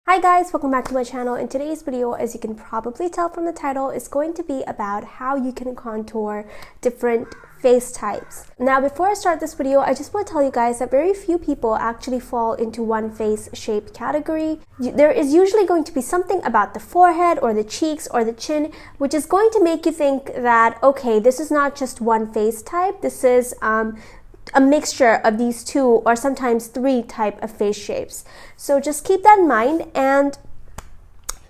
Hi guys, welcome back to my channel. In today's video, as you can probably tell from the title, is going to be about how you can contour different face types. Now before I start this video, I just want to tell you guys that very few people actually fall into one face shape category. There is usually going to be something about the forehead or the cheeks or the chin which is going to make you think that, okay, this is not just one face type, this is a mixture of these two or sometimes three type of face shapes. So just keep that in mind.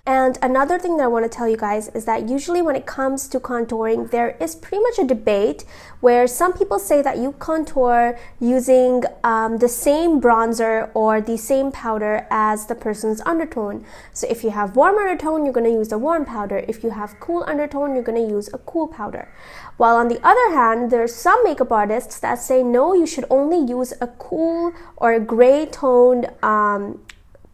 And another thing that I want to tell you guys is that usually when it comes to contouring, there is pretty much a debate where some people say that you contour using the same bronzer or the same powder as the person's undertone. So if you have warm undertone, you're going to use a warm powder. If you have cool undertone, you're going to use a cool powder. While on the other hand, there's some makeup artists that say no, you should only use a cool or a gray toned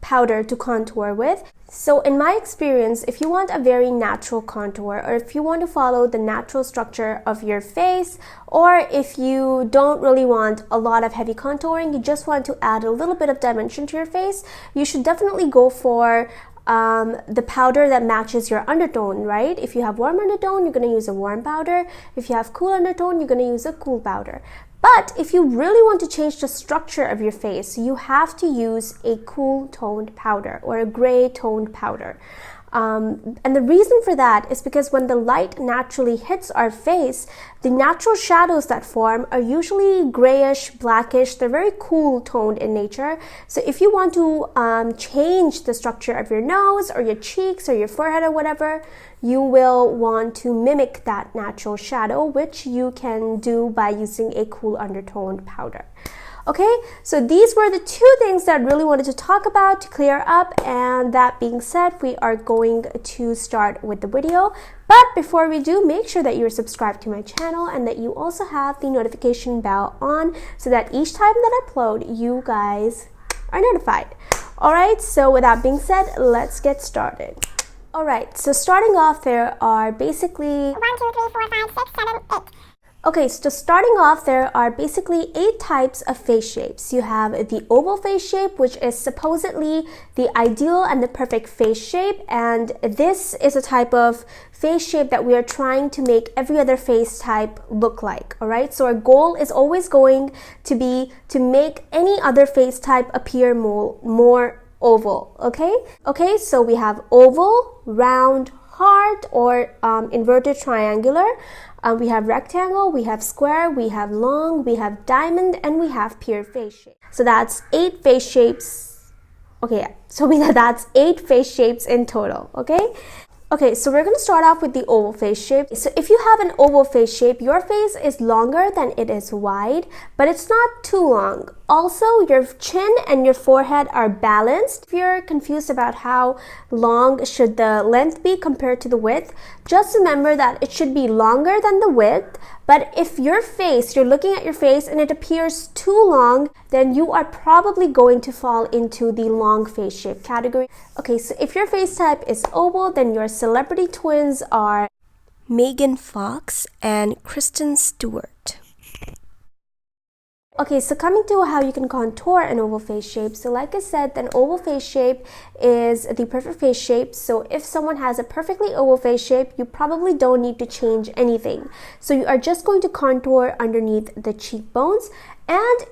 powder to contour with. So in my experience, if you want a very natural contour, or if you want to follow the natural structure of your face, or if you don't really want a lot of heavy contouring, you just want to add a little bit of dimension to your face, you should definitely go for the powder that matches your undertone, right? If you have warm undertone, you're going to use a warm powder. If you have cool undertone, you're going to use a cool powder. But if you really want to change the structure of your face, you have to use a cool toned powder or a gray toned powder. And the reason for that is because when the light naturally hits our face, the natural shadows that form are usually grayish, blackish. They're very cool toned in nature. So if you want to change the structure of your nose or your cheeks or your forehead or whatever, you will want to mimic that natural shadow, which you can do by using a cool undertoned powder. Okay, so these were the two things that I really wanted to talk about to clear up, and that being said, we are going to start with the video. But before we do, make sure that you're subscribed to my channel and that you also have the notification bell on so that each time that I upload, you guys are notified. Alright, so with that being said, let's get started. Alright, so starting off, there are basically 1, 2, 3, 4, 5, 6, 7, 8. Okay, so starting off, there are basically 8 types of face shapes. You have the oval face shape, which is supposedly the ideal and the perfect face shape, and this is a type of face shape that we are trying to make every other face type look like. Alright, so our goal is always going to be to make any other face type appear more oval. Okay, so we have oval, round, heart, or inverted triangular. We have rectangle, we have square, we have long, we have diamond, and we have PEAR face shape. So that's 8 face shapes. Okay, so that's 8 face shapes in total. Okay, so we're going to start off with the oval face shape. So if you have an oval face shape, your face is longer than it is wide, but it's not too long. Also, your chin and your forehead are balanced. If you're confused about how long should the length be compared to the width, just remember that it should be longer than the width. But if you're looking at your face and it appears too long, then you are probably going to fall into the long face shape category. Okay, so if your face type is oval, then your celebrity twins are Megan Fox and Kristen Stewart. Okay, so coming to how you can contour an oval face shape. So like I said, an oval face shape is the perfect face shape. So if someone has a perfectly oval face shape, you probably don't need to change anything. So you are just going to contour underneath the cheekbones. And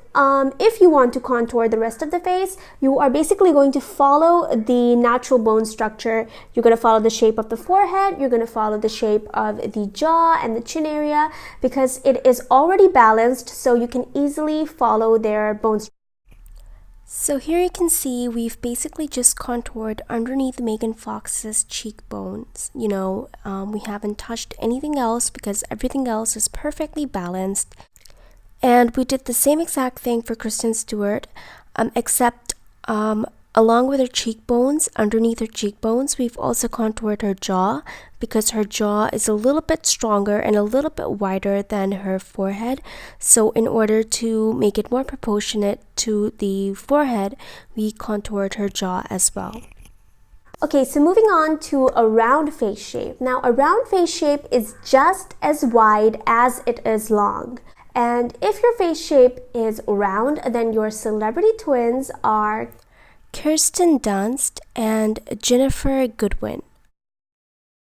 if you want to contour the rest of the face, you are basically going to follow the natural bone structure. You're going to follow the shape of the forehead, you're going to follow the shape of the jaw and the chin area because it is already balanced, so you can easily follow their bone structure. So here you can see we've basically just contoured underneath Megan Fox's cheekbones. We haven't touched anything else because everything else is perfectly balanced. And we did the same exact thing for Kristen Stewart, except along with her cheekbones, underneath her cheekbones, we've also contoured her jaw because her jaw is a little bit stronger and a little bit wider than her forehead. So in order to make it more proportionate to the forehead, we contoured her jaw as well. Okay, so moving on to a round face shape. Now, a round face shape is just as wide as it is long. And if your face shape is round, then your celebrity twins are Kirsten Dunst, and Jennifer Goodwin.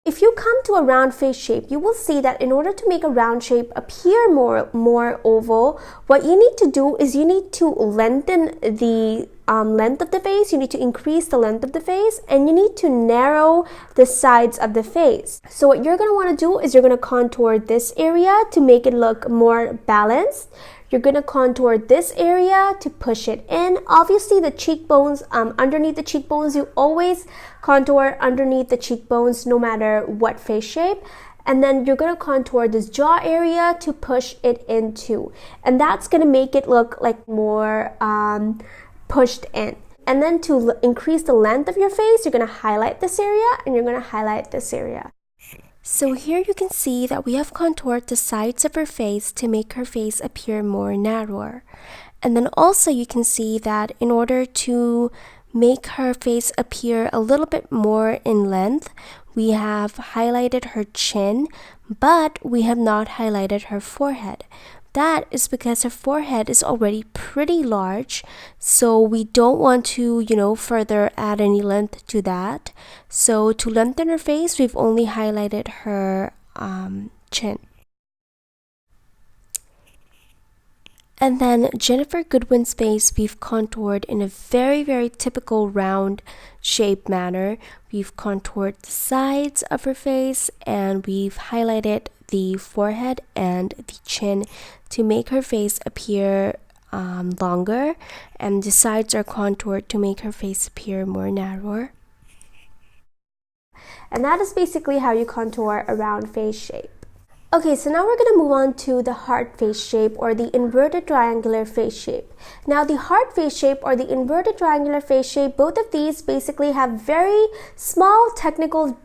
If you come to a round face shape, you will see that in order to make a round shape appear more oval, what you need to do is you need to lengthen the length of the face, you need to increase the length of the face, and you need to narrow the sides of the face. So what you're going to want to do is you're going to contour this area to make it look more balanced. You're going to contour this area to push it in. Obviously, the cheekbones, underneath the cheekbones, you always contour underneath the cheekbones no matter what face shape. And then you're going to contour this jaw area to push it into. And that's going to make it look like more pushed in. And then to increase the length of your face, you're going to highlight this area and you're going to highlight this area. So here you can see that we have contoured the sides of her face to make her face appear more narrower. And then also you can see that in order to make her face appear a little bit more in length, we have highlighted her chin, but we have not highlighted her forehead. That is because her forehead is already pretty large, so we don't want to, further add any length to that. So to lengthen her face, we've only highlighted her chin. And then Jennifer Goodwin's face, we've contoured in a very, very typical round shape manner. We've contoured the sides of her face and we've highlighted the forehead and the chin to make her face appear longer, and the sides are contoured to make her face appear more narrower. And that is basically how you contour a round face shape. Okay, so now we're going to move on to the heart face shape or the inverted triangular face shape. Now the heart face shape or the inverted triangular face shape, both of these basically have very small technical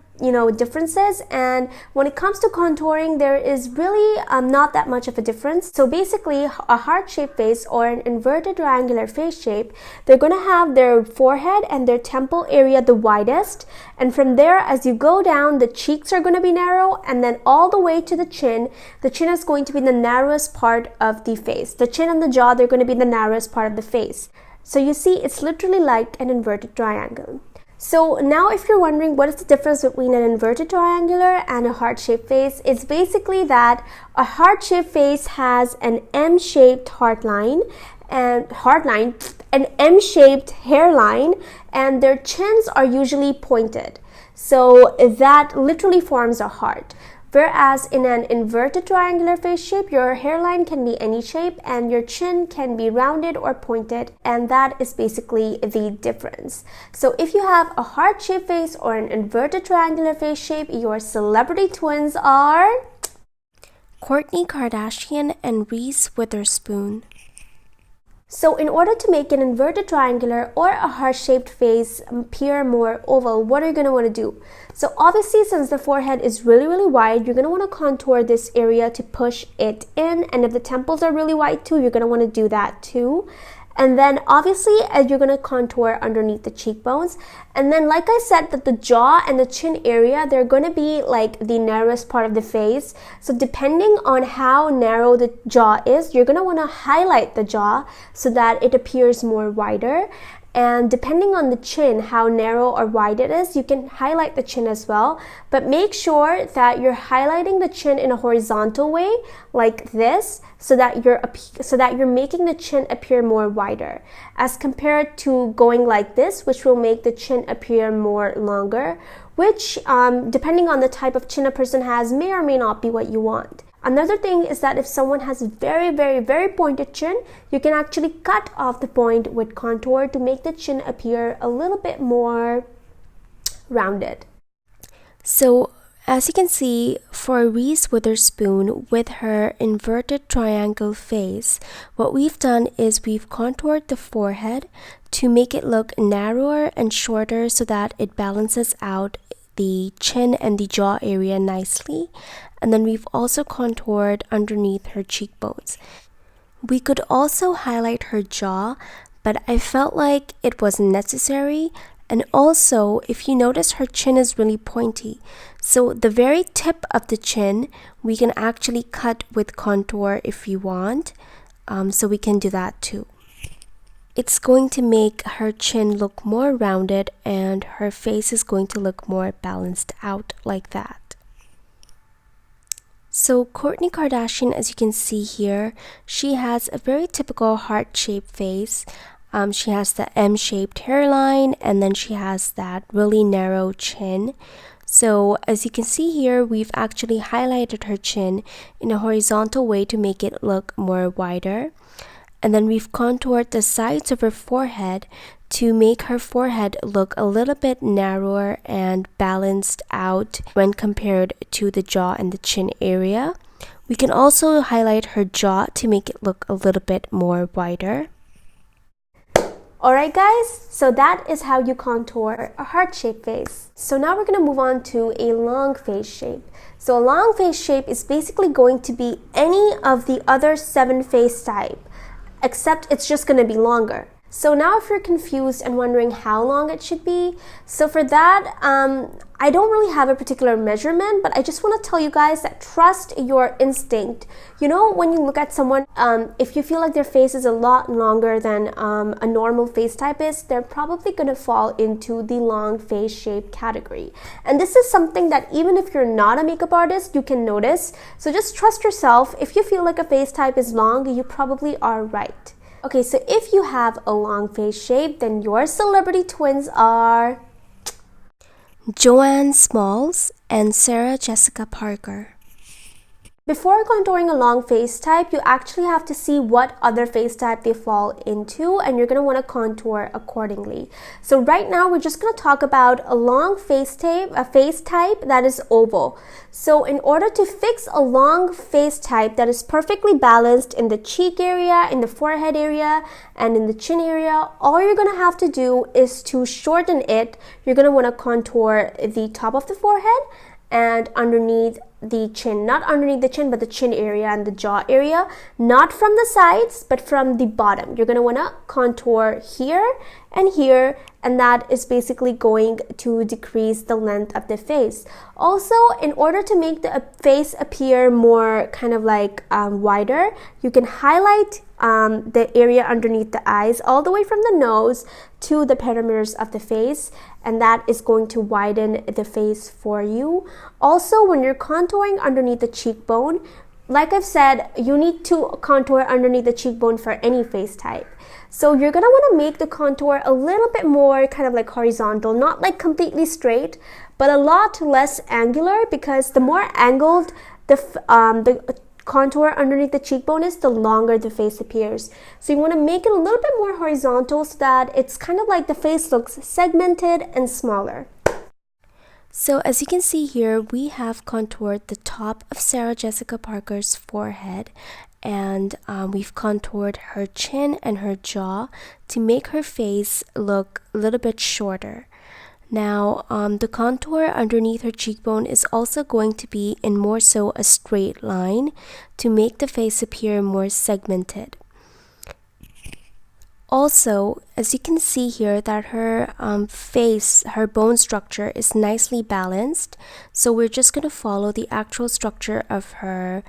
differences, and when it comes to contouring there is really not that much of a difference. So basically a heart-shaped face or an inverted triangular face shape, they're going to have their forehead and their temple area the widest, and from there as you go down the cheeks are going to be narrow, and then all the way to the chin is going to be the narrowest part of the face. The chin and the jaw, they're going to be the narrowest part of the face. So you see it's literally like an inverted triangle. So now if you're wondering what is the difference between an inverted triangular and a heart-shaped face, it's basically that a heart-shaped face has an M-shaped an M-shaped hairline, and their chins are usually pointed. So that literally forms a heart. Whereas in an inverted triangular face shape, your hairline can be any shape and your chin can be rounded or pointed, and that is basically the difference. So if you have a heart-shaped face or an inverted triangular face shape, your celebrity twins are Kourtney Kardashian and Reese Witherspoon. So in order to make an inverted triangular or a heart-shaped face appear more oval, what are you going to want to do? So obviously, since the forehead is really, really wide, you're going to want to contour this area to push it in. And if the temples are really wide too, you're going to want to do that too. And then obviously you're going to contour underneath the cheekbones. And then like I said, that the jaw and the chin area, they're going to be like the narrowest part of the face. So depending on how narrow the jaw is, you're going to want to highlight the jaw so that it appears more wider. And depending on the chin, how narrow or wide it is, you can highlight the chin as well. But make sure that you're highlighting the chin in a horizontal way, like this, so that you're making the chin appear more wider, as compared to going like this, which will make the chin appear more longer, which, depending on the type of chin a person has, may or may not be what you want. Another thing is that if someone has a very, very, very pointed chin, you can actually cut off the point with contour to make the chin appear a little bit more rounded. So as you can see, for Reese Witherspoon with her inverted triangle face, what we've done is we've contoured the forehead to make it look narrower and shorter so that it balances out the chin and the jaw area nicely. And then we've also contoured underneath her cheekbones. We could also highlight her jaw, but I felt like it wasn't necessary. And also, if you notice, her chin is really pointy. So the very tip of the chin, we can actually cut with contour if you want. So we can do that too. it's going to make her chin look more rounded and her face is going to look more balanced out like that. So Kourtney Kardashian, as you can see here, she has a very typical heart-shaped face. She has the M-shaped hairline, and then she has that really narrow chin. So as you can see here, we've actually highlighted her chin in a horizontal way to make it look more wider. And then we've contoured the sides of her forehead to make her forehead look a little bit narrower and balanced out when compared to the jaw and the chin area. We can also highlight her jaw to make it look a little bit more wider. Alright guys, so that is how you contour a heart-shaped face. So now we're going to move on to a long face shape. So a long face shape is basically going to be any of the other 7 face type, except it's just going to be longer. So now if you're confused and wondering how long it should be, so for that, I don't really have a particular measurement, but I just want to tell you guys that trust your instinct. You know, when you look at someone, if you feel like their face is a lot longer than a normal face type is, they're probably going to fall into the long face shape category. And this is something that even if you're not a makeup artist, you can notice. So just trust yourself. If you feel like a face type is long, you probably are right. Okay, so if you have a long face shape, then your celebrity twins are Joanne Smalls and Sarah Jessica Parker. Before contouring a long face type, you actually have to see what other face type they fall into, and you're going to want to contour accordingly. So right now we're just going to talk about a long face type, that is oval. So in order to fix a long face type that is perfectly balanced in the cheek area, in the forehead area, and in the chin area, all you're going to have to do is to shorten it. You're going to want to contour the top of the forehead and underneath the chin, not underneath the chin, but the chin area and the jaw area, not from the sides, but from the bottom. You're going to want to contour here and here, and that is basically going to decrease the length of the face. Also, in order to make the face appear more kind of like wider, you can highlight the area underneath the eyes all the way from the nose to the perimeters of the face, and that is going to widen the face for you. Also, when you're contouring underneath the cheekbone, like I've said, you need to contour underneath the cheekbone for any face type. So you're going to want to make the contour a little bit more kind of like horizontal, not like completely straight, but a lot less angular, because the more angled the contour underneath the cheekbone is, the longer the face appears. So you want to make it a little bit more horizontal so that it's kind of like the face looks segmented and smaller. So as you can see here, we have contoured the top of Sarah Jessica Parker's forehead, and we've contoured her chin and her jaw to make her face look a little bit shorter. Now, the contour underneath her cheekbone is also going to be in more so a straight line to make the face appear more segmented. Also, as you can see here, that her face, her bone structure is nicely balanced. So we're just going to follow the actual structure of her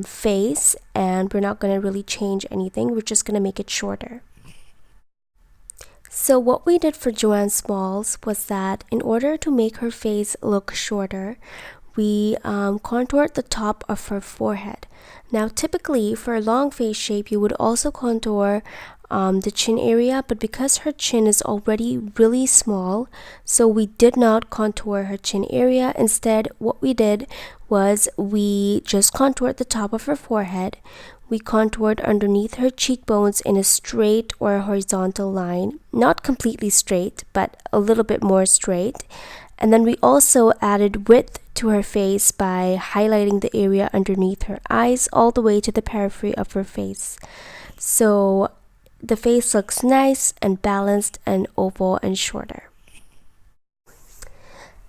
face, and we're not going to really change anything. We're just going to make it shorter. So what we did for Joanne Smalls was that in order to make her face look shorter, we contoured the top of her forehead. Now typically for a long face shape, you would also contour the chin area, but because her chin is already really small, so we did not contour her chin area. Instead, what we did was we just contoured the top of her forehead. We contoured underneath her cheekbones in a straight or a horizontal line, not completely straight, but a little bit more straight. And then we also added width to her face by highlighting the area underneath her eyes all the way to the periphery of her face. So the face looks nice and balanced and oval and shorter.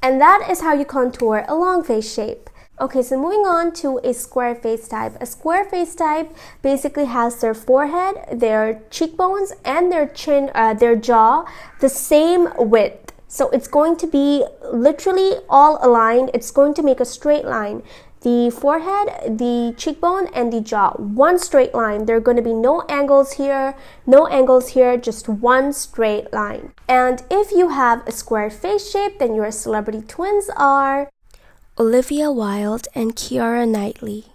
And that is how you contour a long face shape. Okay, so moving on to a square face type. A square face type basically has their forehead, their cheekbones, and their chin, their jaw the same width. So it's going to be literally all aligned. It's going to make a straight line. The forehead, the cheekbone, and the jaw, one straight line. There are going to be no angles here, just one straight line. And if you have a square face shape, then your celebrity twins are Olivia Wilde and Keira Knightley.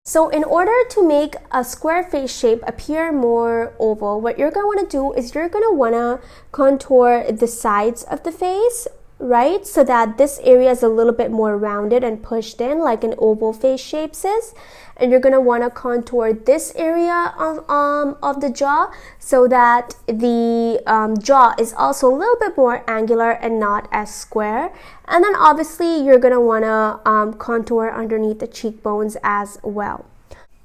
So in order to make a square face shape appear more oval, what you're going to want to do is you're going to want to contour the sides of the face, right? So that this area is a little bit more rounded and pushed in like an oval face shape is. And you're going to want to contour this area of the jaw so that the jaw is also a little bit more angular and not as square. And then obviously you're going to want to contour underneath the cheekbones as well.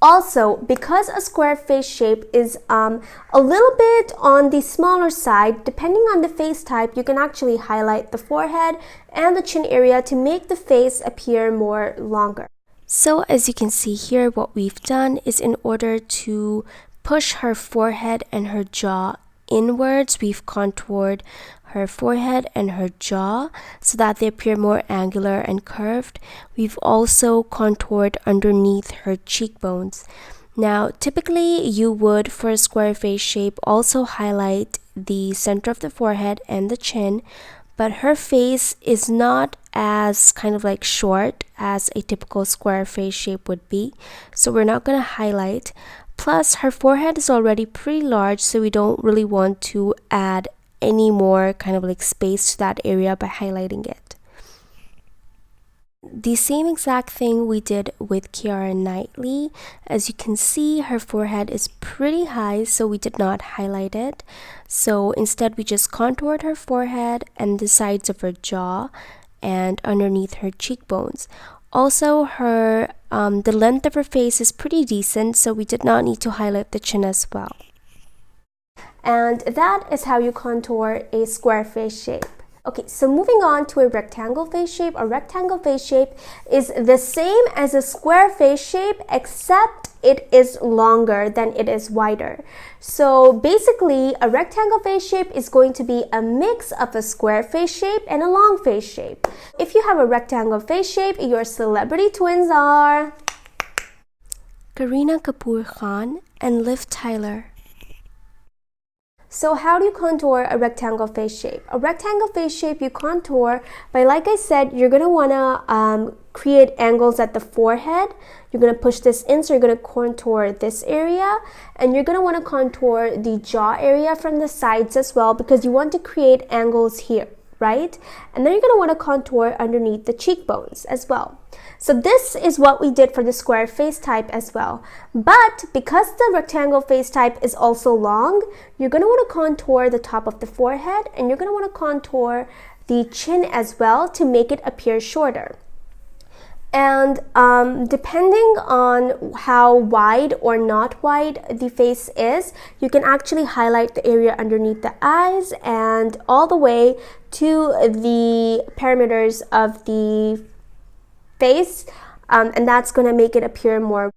Also, because a square face shape is a little bit on the smaller side, depending on the face type, you can actually highlight the forehead and the chin area to make the face appear more longer. So as you can see here, what we've done is in order to push her forehead and her jaw inwards, we've contoured her forehead and her jaw so that they appear more angular and curved. We've also contoured underneath her cheekbones. Now, typically you would, for a square face shape, also highlight the center of the forehead and the chin, but her face is not as kind of like short as a typical square face shape would be, so we're not going to highlight. Plus, her forehead is already pretty large, so we don't really want to add any more kind of like space to that area by highlighting it. The same exact thing we did with Keira Knightley. As you can see, her forehead is pretty high, so we did not highlight it. So instead, we just contoured her forehead and the sides of her jaw and underneath her cheekbones. Also, her the length of her face is pretty decent, so we did not need to highlight the chin as well. And that is how you contour a square face shape. Okay, so moving on to a rectangle face shape. A rectangle face shape is the same as a square face shape, except it is longer than it is wider. So basically, a rectangle face shape is going to be a mix of a square face shape and a long face shape. If you have a rectangle face shape, your celebrity twins are Kareena Kapoor Khan and Liv Tyler. So how do you contour a rectangle face shape? A rectangle face shape you contour by, like I said, you're going to want to create angles at the forehead. You're going to push this in, so you're going to contour this area. And you're going to want to contour the jaw area from the sides as well, because you want to create angles here, right? And then you're going to want to contour underneath the cheekbones as well. So this is what we did for the square face type as well. But because the rectangle face type is also long, you're going to want to contour the top of the forehead, and you're going to want to contour the chin as well to make it appear shorter. And depending on how wide or not wide the face is, you can actually highlight the area underneath the eyes and all the way to the perimeters of the face, and that's going to make it appear more.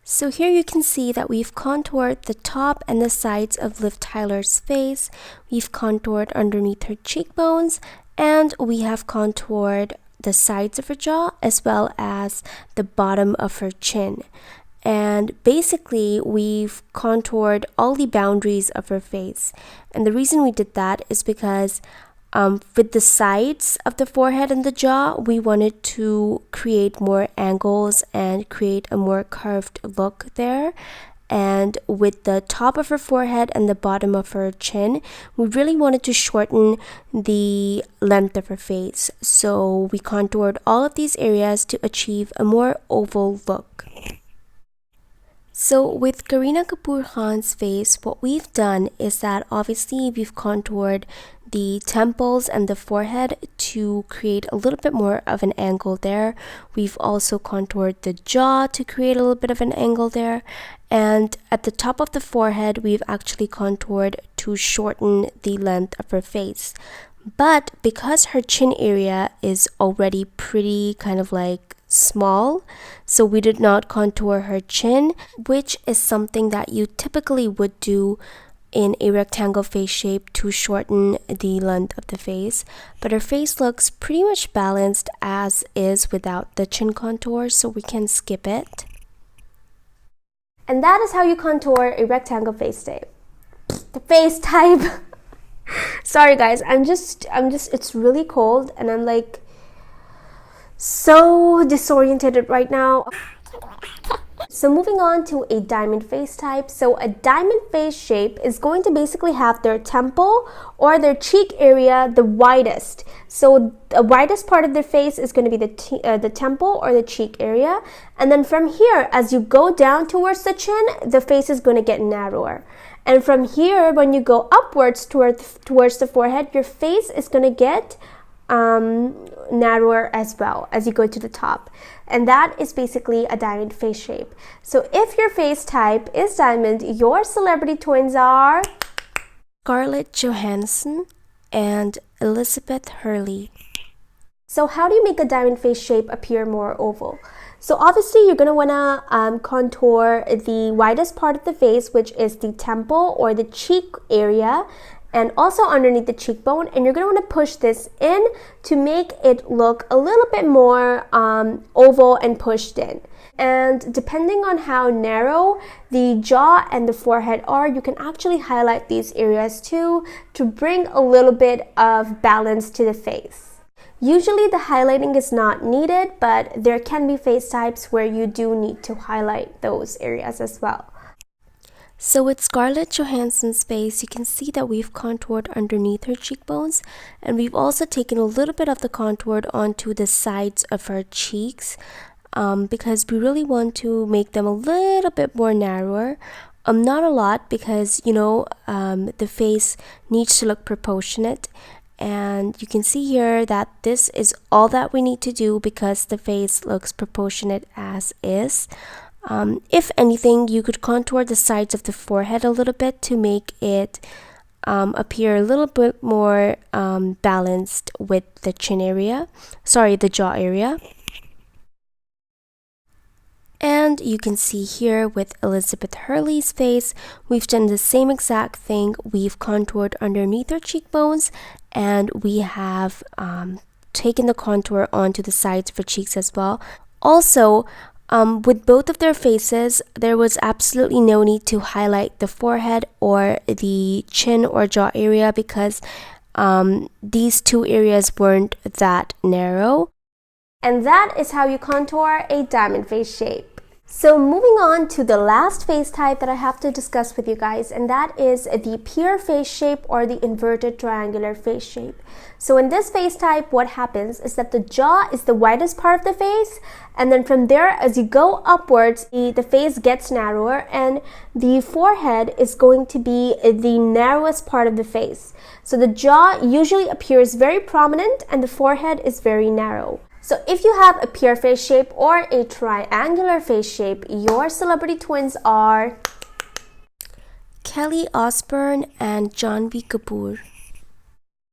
So here you can see that we've contoured the top and the sides of Liv Tyler's face, we've contoured underneath her cheekbones, and we have contoured the sides of her jaw as well as the bottom of her chin. And basically we've contoured all the boundaries of her face. And the reason we did that is because with the sides of the forehead and the jaw, we wanted to create more angles and create a more curved look there. And with the top of her forehead and the bottom of her chin, we really wanted to shorten the length of her face. So we contoured all of these areas to achieve a more oval look. So with Kareena Kapoor Khan's face, what we've done is that obviously we've contoured the temples and the forehead to create a little bit more of an angle there. We've also contoured the jaw to create a little bit of an angle there. And at the top of the forehead, we've actually contoured to shorten the length of her face. But because her chin area is already pretty kind of like small, so we did not contour her chin, which is something that you typically would do in a rectangle face shape to shorten the length of the face, but her face looks pretty much balanced as is without the chin contour, so we can skip it. And that is how you contour a rectangle face type. The face type. Sorry guys, I'm just it's really cold and I'm like so disoriented right now. So moving on to a diamond face type. So a diamond face shape is going to basically have their temple or their cheek area the widest. So the widest part of their face is going to be the temple or the cheek area. And then from here, as you go down towards the chin, the face is going to get narrower. And from here, when you go upwards towards the forehead, your face is going to get narrower as well as you go to the top. And that is basically a diamond face shape. So if your face type is diamond, your celebrity twins are Scarlett Johansson and Elizabeth Hurley. So how do you make a diamond face shape appear more oval? So obviously you're going to want to contour the widest part of the face, which is the temple or the cheek area, and also underneath the cheekbone, and you're going to want to push this in to make it look a little bit more oval and pushed in. And depending on how narrow the jaw and the forehead are, you can actually highlight these areas too to bring a little bit of balance to the face. Usually the highlighting is not needed, but there can be face types where you do need to highlight those areas as well. So with Scarlett Johansson's face, you can see that we've contoured underneath her cheekbones, and we've also taken a little bit of the contour onto the sides of her cheeks because we really want to make them a little bit more narrower. Not a lot, because the face needs to look proportionate. And you can see here that this is all that we need to do because the face looks proportionate as is. If anything, you could contour the sides of the forehead a little bit to make it appear a little bit more balanced with the the jaw area. And you can see here with Elizabeth Hurley's face, we've done the same exact thing. We've contoured underneath her cheekbones, and we have taken the contour onto the sides of her cheeks as well. Also, with both of their faces, there was absolutely no need to highlight the forehead or the chin or jaw area because these two areas weren't that narrow. And that is how you contour a diamond face shape. So moving on to the last face type that I have to discuss with you guys, and that is the PEAR face shape or the inverted triangular face shape. So in this face type, what happens is that the jaw is the widest part of the face, and then from there, as you go upwards, the face gets narrower, and the forehead is going to be the narrowest part of the face. So the jaw usually appears very prominent and the forehead is very narrow. So if you have a PEAR face shape or a triangular face shape, your celebrity twins are Kelly Osbourne and Janhvi Kapoor.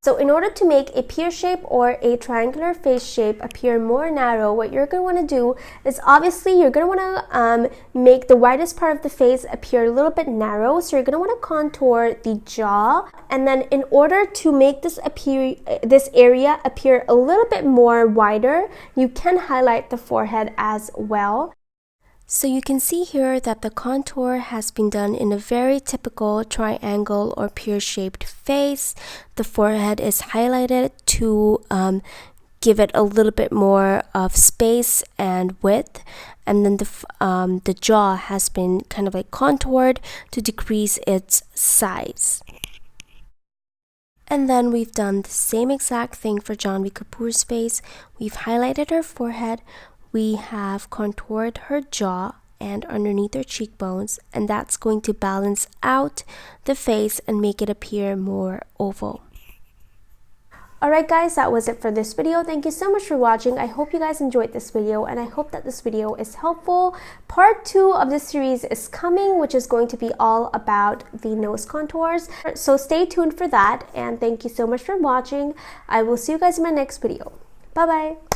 So in order to make a PEAR shape or a triangular face shape appear more narrow, what you're going to want to do is obviously you're going to want to make the widest part of the face appear a little bit narrow. So you're going to want to contour the jaw, and then in order to make this area appear a little bit more wider, you can highlight the forehead as well. So you can see here that the contour has been done in a very typical triangle or PEAR-shaped face. The forehead is highlighted to give it a little bit more of space and width, and then the jaw has been kind of like contoured to decrease its size. And then we've done the same exact thing for Janhvi Kapoor's face. We've highlighted her forehead. We have contoured her jaw and underneath her cheekbones, and that's going to balance out the face and make it appear more oval. Alright guys, that was it for this video. Thank you so much for watching. I hope you guys enjoyed this video, and I hope that this video is helpful. Part 2 of this series is coming, which is going to be all about the nose contours. So stay tuned for that, and thank you so much for watching. I will see you guys in my next video. Bye bye.